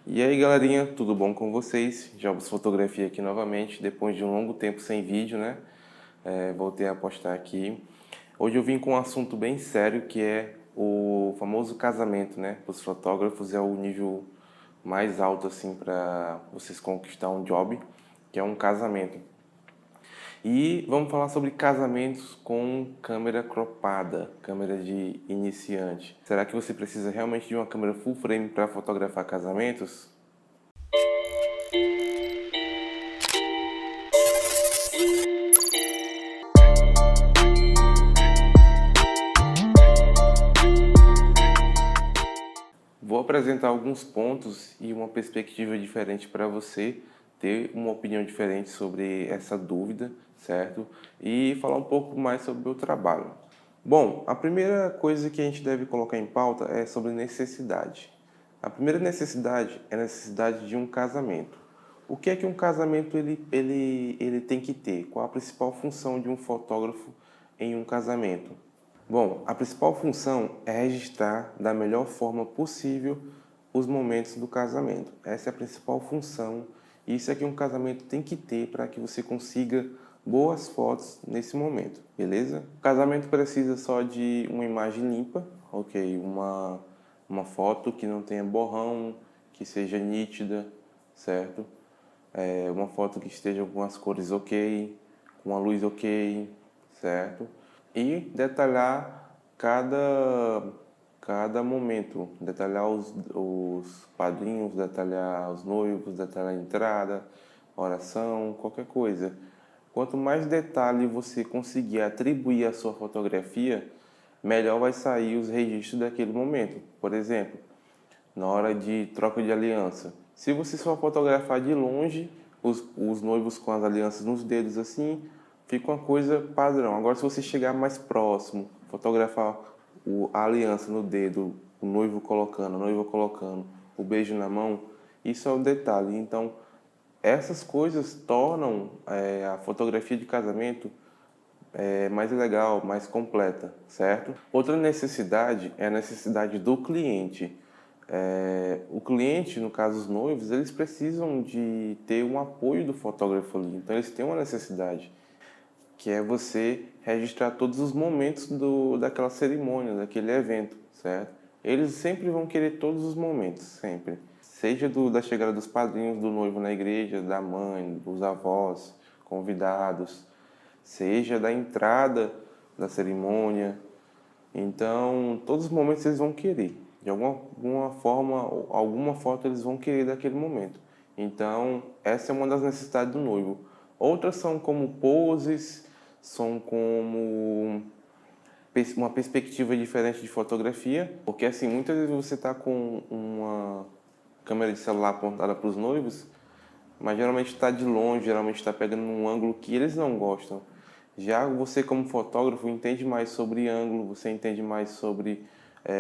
E aí galerinha, tudo bom com vocês? Jobs Fotografia aqui novamente, depois de um longo tempo sem vídeo, né? Voltei a postar aqui. Hoje eu vim com um assunto bem sério que é o famoso casamento, né? Os fotógrafos é o nível mais alto assim para vocês conquistar um job, que é um casamento. E vamos falar sobre casamentos com câmera cropada, câmera de iniciante. Será que você precisa realmente de uma câmera full frame para fotografar casamentos? Vou apresentar alguns pontos e uma perspectiva diferente para você ter uma opinião diferente sobre essa dúvida, certo? E falar um pouco mais sobre o meu trabalho. Bom, a primeira coisa que a gente deve colocar em pauta é sobre necessidade. A primeira necessidade é a necessidade de um casamento. O que é que um casamento ele tem que ter? Qual a principal função de um fotógrafo em um casamento? Bom, a principal função é registrar da melhor forma possível os momentos do casamento. Essa é a principal função e isso é que um casamento tem que ter para que você consiga boas fotos nesse momento, beleza? O casamento precisa só de uma imagem limpa, ok? Uma foto que não tenha borrão, que seja nítida, certo? Uma foto que esteja com as cores ok, com a luz ok, certo? E detalhar cada momento, detalhar os padrinhos, detalhar os noivos, detalhar a entrada, oração, qualquer coisa. Quanto mais detalhe você conseguir atribuir à sua fotografia, melhor vai sair os registros daquele momento. Por exemplo, na hora de troca de aliança. Se você só fotografar de longe, os noivos com as alianças nos dedos assim, fica uma coisa padrão. Agora, se você chegar mais próximo, fotografar a aliança no dedo, o noivo colocando, a noiva colocando, o beijo na mão, isso é o detalhe. Então, essas coisas tornam a fotografia de casamento mais legal, mais completa, certo? Outra necessidade é a necessidade do cliente. O cliente, no caso os noivos, eles precisam de ter um apoio do fotógrafo ali. Então eles têm uma necessidade, que é você registrar todos os momentos daquela cerimônia, daquele evento, certo? Eles sempre vão querer todos os momentos, sempre. Seja da chegada dos padrinhos do noivo na igreja, da mãe, dos avós, convidados, seja da entrada da cerimônia. Então, todos os momentos eles vão querer. De alguma forma, alguma foto eles vão querer daquele momento. Então, essa é uma das necessidades do noivo. Outras são como poses, são como uma perspectiva diferente de fotografia, porque assim, muitas vezes você está com uma câmera de celular apontada para os noivos, mas geralmente está de longe, geralmente está pegando um ângulo que eles não gostam. Já você como fotógrafo entende mais sobre ângulo, você entende mais sobre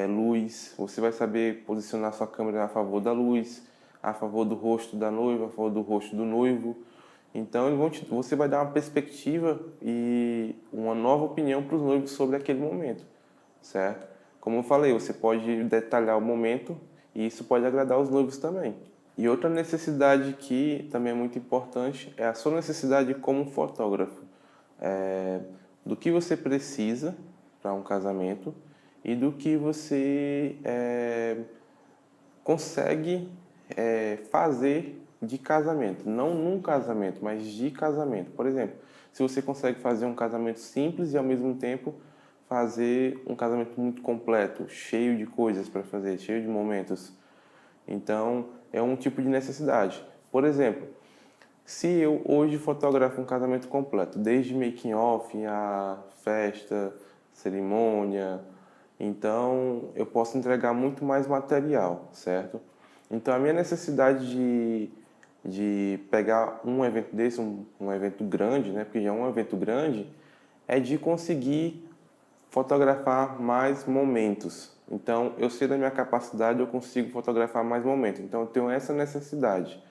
luz, você vai saber posicionar sua câmera a favor da luz, a favor do rosto da noiva, a favor do rosto do noivo. Então você vai dar uma perspectiva e uma nova opinião para os noivos sobre aquele momento, certo? Como eu falei, você pode detalhar o momento e isso pode agradar os noivos também. E outra necessidade que também é muito importante é a sua necessidade como fotógrafo. Do que você precisa para um casamento e do que você consegue fazer de casamento. Não num casamento, mas de casamento. Por exemplo, se você consegue fazer um casamento simples e ao mesmo tempo fazer um casamento muito completo, cheio de coisas para fazer, cheio de momentos. Então, é um tipo de necessidade. Por exemplo, se eu hoje fotografo um casamento completo, desde making off, a festa, cerimônia, então eu posso entregar muito mais material, certo? Então a minha necessidade de pegar um evento desse, um evento grande, né? Porque já é um evento grande, é de conseguir fotografar mais momentos. Então, eu sei da minha capacidade, eu consigo fotografar mais momentos. Então, eu tenho essa necessidade.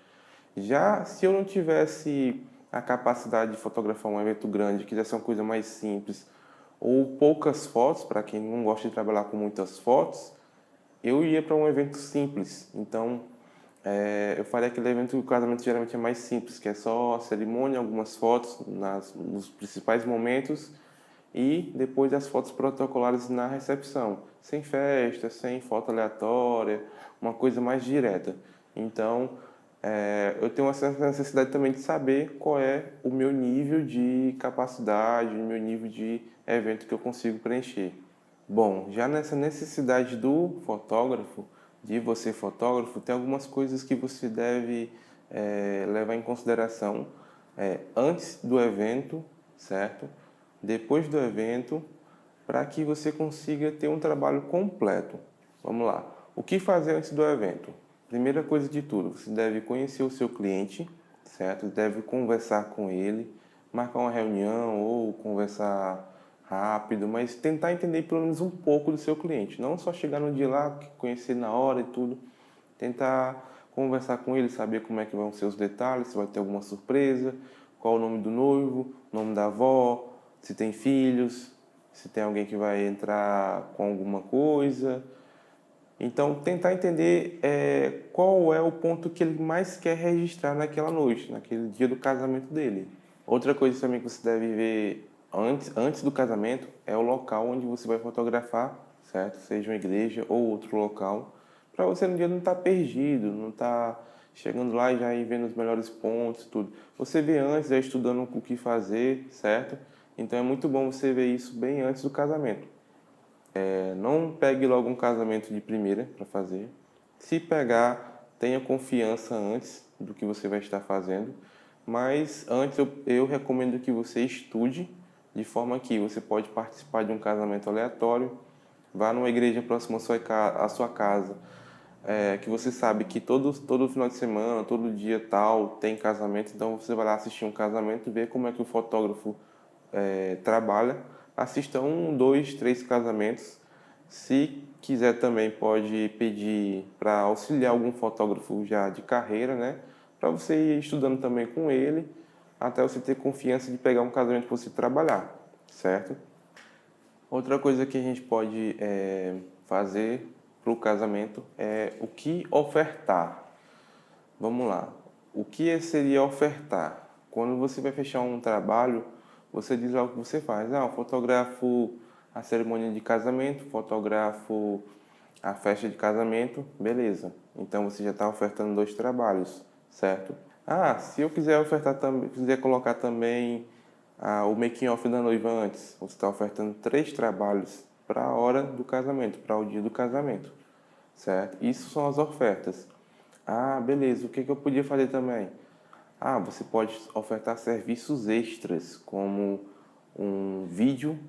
Já se eu não tivesse a capacidade de fotografar um evento grande, quisesse uma coisa mais simples, ou poucas fotos, para quem não gosta de trabalhar com muitas fotos, eu ia para um evento simples. Então, eu faria aquele evento, o casamento geralmente é mais simples, que é só a cerimônia, algumas fotos nos principais momentos e depois as fotos protocolares na recepção, sem festa, sem foto aleatória, uma coisa mais direta. Então, eu tenho essa necessidade também de saber qual é o meu nível de capacidade, o meu nível de evento que eu consigo preencher. Bom, já nessa necessidade do fotógrafo, de você fotógrafo, tem algumas coisas que você deve levar em consideração antes do evento, certo? Depois do evento, para que você consiga ter um trabalho completo. Vamos lá. O que fazer antes do evento? Primeira coisa de tudo, você deve conhecer o seu cliente, certo? Deve conversar com ele, marcar uma reunião ou conversar rápido, mas tentar entender pelo menos um pouco do seu cliente. Não só chegar no dia lá, conhecer na hora e tudo. Tentar conversar com ele, saber como é que vão ser os detalhes, se vai ter alguma surpresa, qual o nome do noivo, o nome da avó, se tem filhos, se tem alguém que vai entrar com alguma coisa. Então, tentar entender qual é o ponto que ele mais quer registrar naquela noite, naquele dia do casamento dele. Outra coisa também que você deve ver antes do casamento é o local onde você vai fotografar, certo? Seja uma igreja ou outro local, para você no dia não estar perdido, não estar chegando lá e já ir vendo os melhores pontos, tudo. Você vê antes, já estudando o que fazer, certo? Então é muito bom você ver isso bem antes do casamento. Não pegue logo um casamento de primeira para fazer. Se pegar, tenha confiança antes do que você vai estar fazendo. Mas antes eu recomendo que você estude de forma que você pode participar de um casamento aleatório, vá numa igreja próxima à sua casa, que você sabe que todo final de semana, todo dia tal, tem casamento, então você vai lá assistir um casamento, ver como é que o fotógrafo trabalha, assista 1, 2, 3 casamentos. Se quiser também pode pedir para auxiliar algum fotógrafo já de carreira, né? Para você ir estudando também com ele, até você ter confiança de pegar um casamento para você trabalhar, certo? Outra coisa que a gente pode fazer para o casamento é o que ofertar. Vamos lá. O que seria ofertar? Quando você vai fechar um trabalho, você diz lá o que você faz. Eu fotografo a cerimônia de casamento, fotografo a festa de casamento, beleza. Então você já está ofertando 2 trabalhos, certo? Se eu quiser ofertar também, quiser colocar também o making off da noiva antes, você está ofertando 3 trabalhos para a hora do casamento, para o dia do casamento, certo? Isso são as ofertas. Beleza. O que eu podia fazer também? Você pode ofertar serviços extras, como um vídeo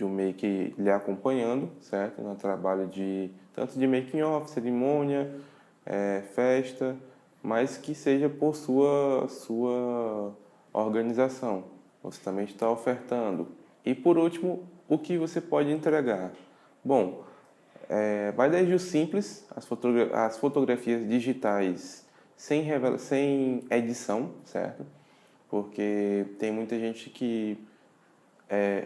make lhe acompanhando, certo? No trabalho tanto de making off, cerimônia, festa, mas que seja por sua organização. Você também está ofertando. E por último, o que você pode entregar? Bom, vai desde o simples, as fotografias digitais sem edição, certo? Porque tem muita gente que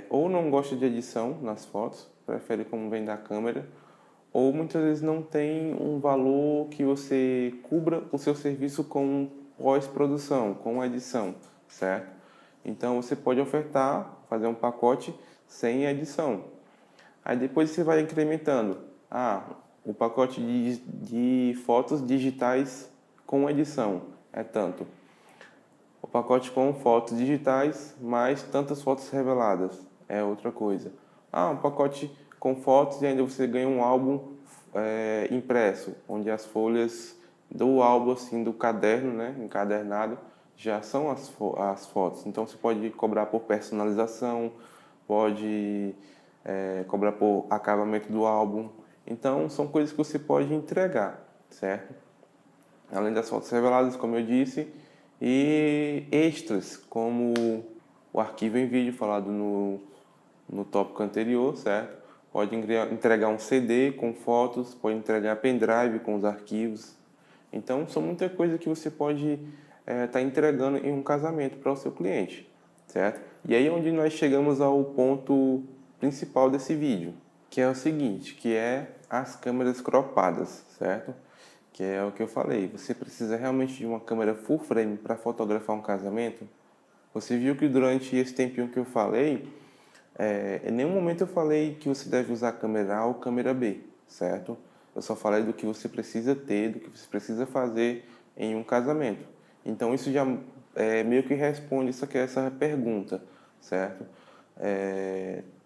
ou não gosta de edição nas fotos, prefere como vem da câmera, ou muitas vezes não tem um valor que você cubra o seu serviço com pós-produção, com edição, certo? Então você pode ofertar, fazer um pacote sem edição. Aí depois você vai incrementando. O pacote de fotos digitais com edição é tanto. O pacote com fotos digitais mais tantas fotos reveladas é outra coisa. Um pacote com fotos e ainda você ganha um álbum impresso, onde as folhas do álbum, assim, do caderno, né, encadernado, já são as fotos. Então você pode cobrar por personalização, pode cobrar por acabamento do álbum. Então são coisas que você pode entregar, certo? Além das fotos reveladas, como eu disse, e extras, como o arquivo em vídeo falado no tópico anterior, certo? Pode entregar um CD com fotos, pode entregar pendrive com os arquivos. Então, são muita coisa que você pode estar entregando em um casamento para o seu cliente, certo? E aí é onde nós chegamos ao ponto principal desse vídeo, que é o seguinte, que é as câmeras cropadas, certo? que é o que eu falei. Você precisa realmente de uma câmera full frame para fotografar um casamento? Você viu que durante esse tempinho que eu falei, em nenhum momento eu falei que você deve usar câmera A ou câmera B, certo? Eu só falei do que você precisa ter, do que você precisa fazer em um casamento. Então isso já meio que responde essa pergunta, certo?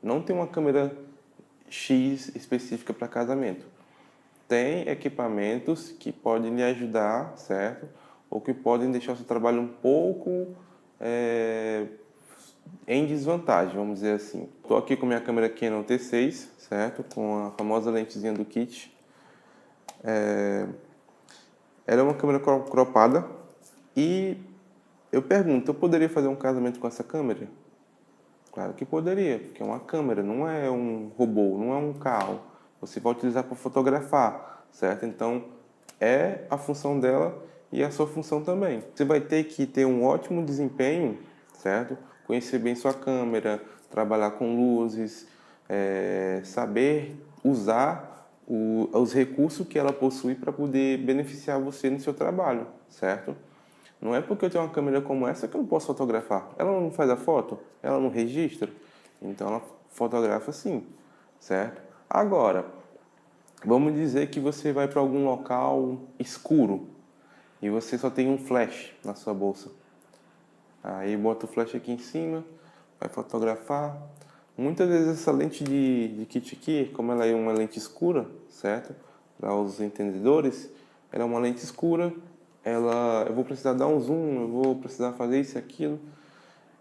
Não tem uma câmera X específica para casamento. Tem equipamentos que podem lhe ajudar, certo? Ou que podem deixar o seu trabalho um pouco em desvantagem, vamos dizer assim. Estou aqui com minha câmera Canon T6, certo? Com a famosa lentezinha do kit. Ela é uma câmera cropada e eu pergunto, eu poderia fazer um casamento com essa câmera? Claro que poderia, porque é uma câmera, não é um robô, não é um carro. Você vai utilizar para fotografar, certo? Então, é a função dela e a sua função também. Você vai ter que ter um ótimo desempenho, certo? Conhecer bem sua câmera, trabalhar com luzes, saber usar os recursos que ela possui para poder beneficiar você no seu trabalho, certo? Não é porque eu tenho uma câmera como essa que eu não posso fotografar. Ela não faz a foto, ela não registra, então ela fotografa sim, certo? Agora, vamos dizer que você vai para algum local escuro e você só tem um flash na sua bolsa. Aí bota o flash aqui em cima, vai fotografar. Muitas vezes essa lente de kit aqui, como ela é uma lente escura, certo? Para os entendedores, ela é uma lente escura. Eu vou precisar dar um zoom, eu vou precisar fazer isso e aquilo.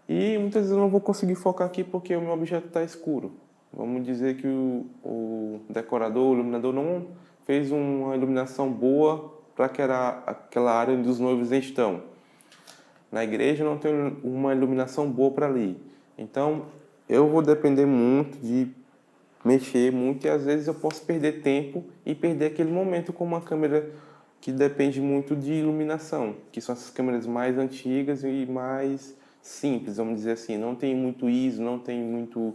E muitas vezes eu não vou conseguir focar aqui porque o meu objeto está escuro. Vamos dizer que o decorador, o iluminador não fez uma iluminação boa para aquela área onde os noivos estão. Na igreja não tem uma iluminação boa para ali. Então, eu vou depender muito de mexer muito e às vezes eu posso perder tempo e perder aquele momento com uma câmera que depende muito de iluminação, que são essas câmeras mais antigas e mais simples, vamos dizer assim. Não tem muito ISO, não tem muito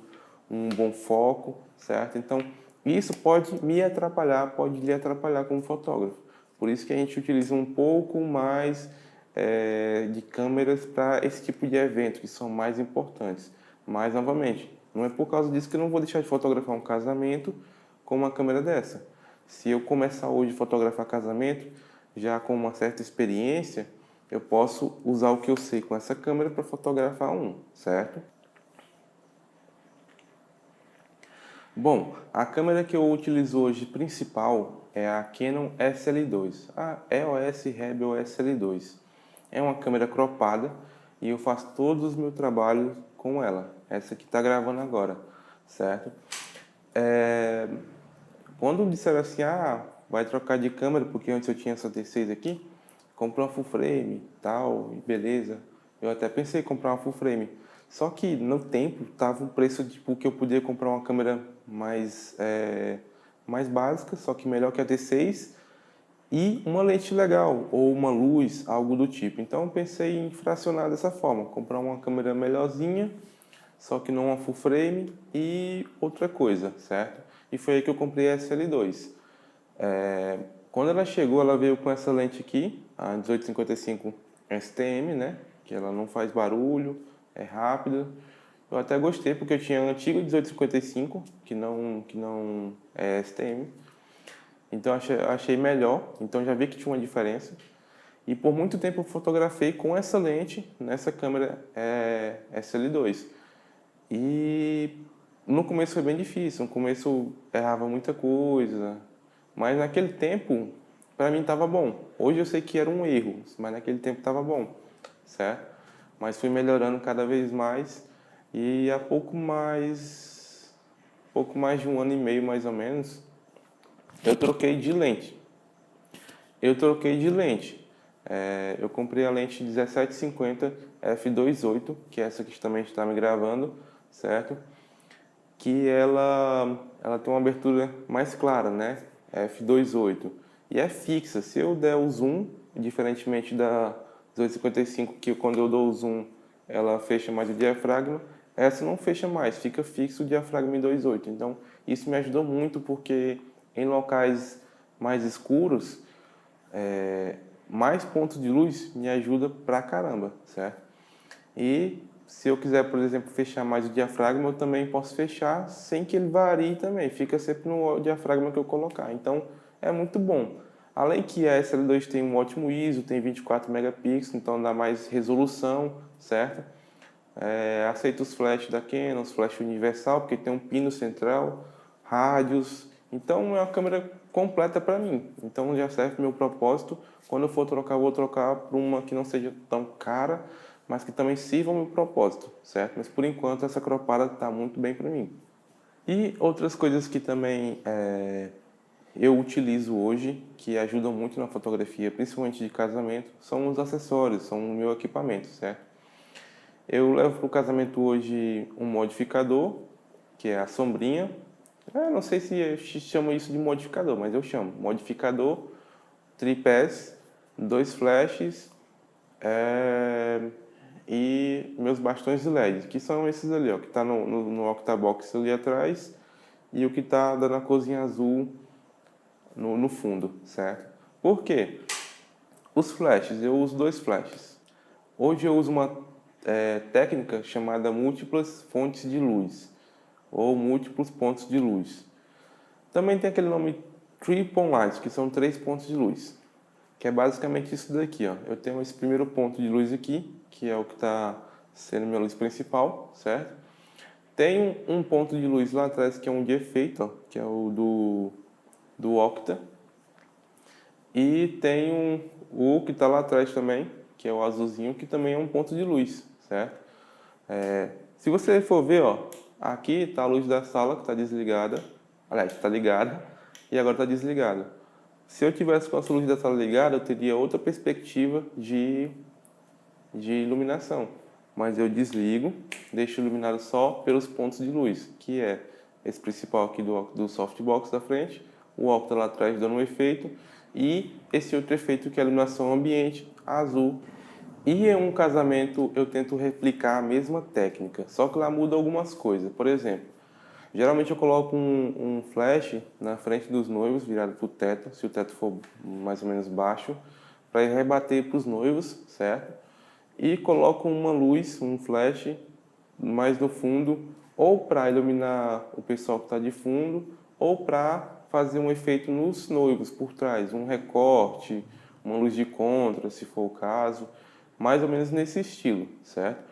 um bom foco, certo? Então, isso pode me atrapalhar, pode lhe atrapalhar como fotógrafo. Por isso que a gente utiliza um pouco mais de câmeras para esse tipo de evento, que são mais importantes. Mas, novamente, não é por causa disso que eu não vou deixar de fotografar um casamento com uma câmera dessa. Se eu começar hoje a fotografar casamento, já com uma certa experiência, eu posso usar o que eu sei com essa câmera para fotografar um, certo? Bom, a câmera que eu utilizo hoje principal é a Canon SL2, a EOS Rebel SL2. É uma câmera cropada e eu faço todos os meus trabalhos com ela. Essa que está gravando agora, certo? Quando disseram assim, vai trocar de câmera, porque antes eu tinha essa T6 aqui, comprei uma full frame, tal, e beleza. Eu até pensei em comprar uma full frame. Só que no tempo tava um preço tipo que eu podia comprar uma câmera mais básica, só que melhor que a T6 e uma lente legal ou uma luz, algo do tipo. Então eu pensei em fracionar dessa forma, comprar uma câmera melhorzinha, só que não uma full frame e outra coisa, certo? E foi aí que eu comprei a SL2. Quando ela chegou, ela veio com essa lente aqui, a 1855 STM, né? Que ela não faz barulho, é rápida. Eu até gostei porque eu tinha a antiga 1855, que não é STM. Então achei melhor, então já vi que tinha uma diferença. E por muito tempo eu fotografei com essa lente nessa câmera SL2. E no começo foi bem difícil, no começo eu errava muita coisa, mas naquele tempo para mim estava bom. Hoje eu sei que era um erro, mas naquele tempo estava bom, certo? Mas fui melhorando cada vez mais e há pouco mais de um ano e meio mais ou menos, eu troquei de lente. Eu comprei a lente 1750 f2.8, que é essa que também está me gravando, certo? Que ela tem uma abertura mais clara, né? f2.8. E é fixa. Se eu der o zoom, diferentemente da 1855, que quando eu dou o zoom, ela fecha mais o diafragma, essa não fecha mais, fica fixo o diafragma em 2.8. Então, isso me ajudou muito porque em locais mais escuros, mais pontos de luz me ajuda pra caramba, certo? E se eu quiser, por exemplo, fechar mais o diafragma, eu também posso fechar sem que ele varie também. Fica sempre no diafragma que eu colocar. Então, é muito bom. Além que a SL2 tem um ótimo ISO, tem 24 megapixels, então dá mais resolução, certo? Aceita os flash da Canon, os flash universal, porque tem um pino central, rádios. Então, é uma câmera completa para mim. Então, já serve para o meu propósito. Quando eu for trocar, eu vou trocar para uma que não seja tão cara, mas que também sirva ao meu propósito, certo? Mas, por enquanto, essa cropada está muito bem para mim. E outras coisas que também eu utilizo hoje, que ajudam muito na fotografia, principalmente de casamento, são os acessórios, são o meu equipamento, certo? Eu levo para o casamento hoje um modificador, que é a sombrinha. Eu não sei se eu chamo isso de modificador, mas eu chamo. Modificador, tripés, 2 flashes e meus bastões de LED, que são esses ali, ó, que está no octabox ali atrás e o que está dando a corzinha azul no fundo, certo? Por quê? Os flashes, eu uso 2 flashes. Hoje eu uso uma técnica chamada múltiplas fontes de luz, ou múltiplos pontos de luz. Também tem aquele nome triple light, que são 3 pontos de luz, que é basicamente isso daqui, ó. Eu tenho esse primeiro ponto de luz aqui, que é o que está sendo minha luz principal, certo? Tem um ponto de luz lá atrás que é um de efeito, ó, que é o do Octa. E tem o que está lá atrás também, que é o azulzinho, que também é um ponto de luz, certo? Se você for ver, ó, aqui está a luz da sala que está desligada, aliás, está ligada, e agora está desligada. Se eu tivesse com a luz da sala ligada, eu teria outra perspectiva de iluminação. Mas eu desligo, deixo iluminado só pelos pontos de luz, que é esse principal aqui do softbox da frente, o octa lá atrás dando um efeito, e esse outro efeito que é a iluminação ambiente, azul. E em um casamento eu tento replicar a mesma técnica, só que lá muda algumas coisas. Por exemplo, geralmente eu coloco um flash na frente dos noivos, virado para o teto, se o teto for mais ou menos baixo, para rebater para os noivos, certo? E coloco uma luz, um flash, mais no fundo, ou para iluminar o pessoal que está de fundo, ou para fazer um efeito nos noivos por trás, um recorte, uma luz de contra, se for o caso, mais ou menos nesse estilo, certo?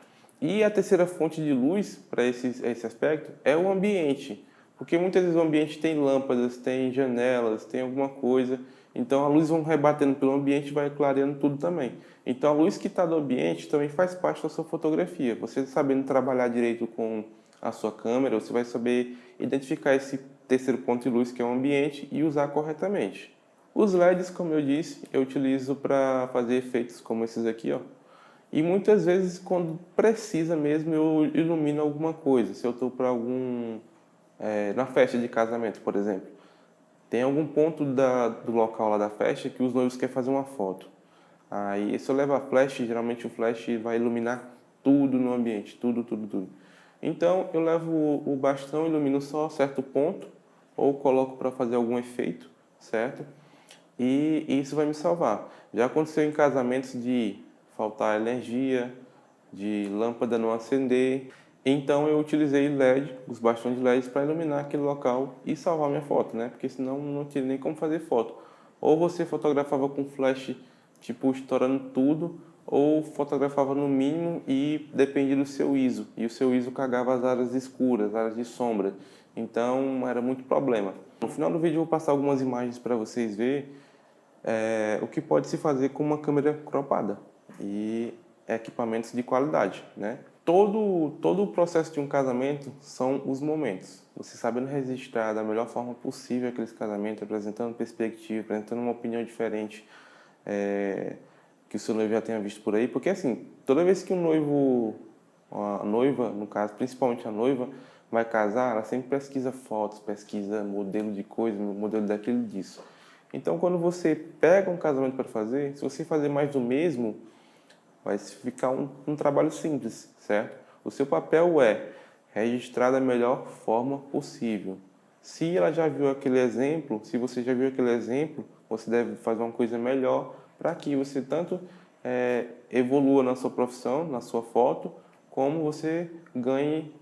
E a terceira fonte de luz para esse aspecto é o ambiente, porque muitas vezes o ambiente tem lâmpadas, tem janelas, tem alguma coisa, então a luz vai rebatendo pelo ambiente e vai clareando tudo também. Então a luz que está do ambiente também faz parte da sua fotografia. Você sabendo trabalhar direito com a sua câmera, você vai saber identificar esse terceiro ponto de luz que é o ambiente e usar corretamente. Os LEDs, como eu disse, eu utilizo para fazer efeitos como esses aqui, ó. E muitas vezes, quando precisa mesmo, eu ilumino alguma coisa. Se eu estou para na festa de casamento, por exemplo, tem algum ponto do local lá da festa que os noivos querem fazer uma foto. Aí, se eu levar flash, geralmente o flash vai iluminar tudo no ambiente, tudo, tudo, tudo. Então, eu levo o bastão, ilumino só certo ponto, ou coloco para fazer algum efeito, certo? E isso vai me salvar. Já aconteceu em casamentos de faltar energia, de lâmpada não acender. Então eu utilizei LED, os bastões de LED, para iluminar aquele local e salvar minha foto, né? Porque senão não tinha nem como fazer foto. Ou você fotografava com flash, tipo, estourando tudo, ou fotografava no mínimo e dependia do seu ISO. E o seu ISO cagava as áreas escuras, as áreas de sombra. Então era muito problema. No final do vídeo eu vou passar algumas imagens para vocês verem o que pode se fazer com uma câmera cropada e equipamentos de qualidade, né? Todo o processo de um casamento são os momentos. Você sabendo registrar da melhor forma possível aqueles casamentos, apresentando perspectiva, apresentando uma opinião diferente que o seu noivo já tenha visto por aí, porque assim, toda vez que um noivo, a noiva, no caso, principalmente a noiva, vai casar, ela sempre pesquisa fotos, pesquisa modelo de coisa, modelo daquilo disso. Então, quando você pega um casamento para fazer, se você fazer mais do mesmo, vai ficar um trabalho simples, certo? O seu papel é registrar da melhor forma possível. Se ela já viu aquele exemplo, se você já viu aquele exemplo, você deve fazer uma coisa melhor para que você tanto evolua na sua profissão, na sua foto, como você ganhe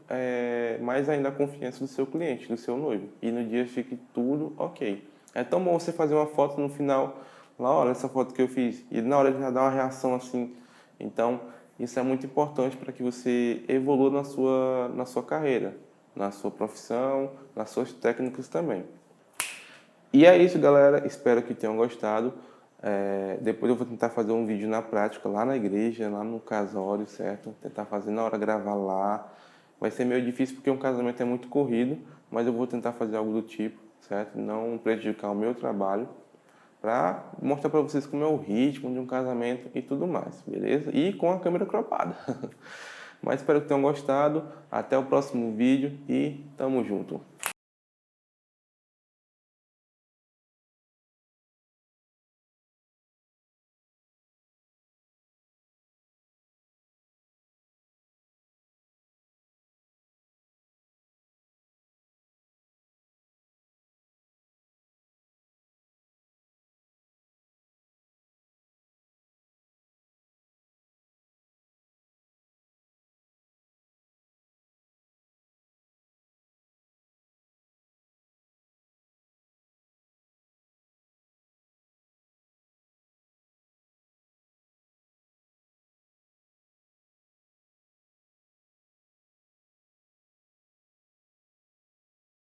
mais ainda a confiança do seu cliente, do seu noivo. E no dia fique tudo ok. É tão bom você fazer uma foto no final, lá, olha essa foto que eu fiz, e na hora ele já dá uma reação assim. Então, isso é muito importante para que você evolua na sua carreira, na sua profissão, nas suas técnicas também. E é isso, galera. Espero que tenham gostado. Depois eu vou tentar fazer um vídeo na prática, lá na igreja, lá no casório, certo? Tentar fazer na hora, gravar lá. Vai ser meio difícil porque um casamento é muito corrido, mas eu vou tentar fazer algo do tipo, certo? Não prejudicar o meu trabalho, para mostrar para vocês como é o ritmo de um casamento e tudo mais, beleza? E com a câmera cropada. Mas espero que tenham gostado. Até o próximo vídeo e tamo junto.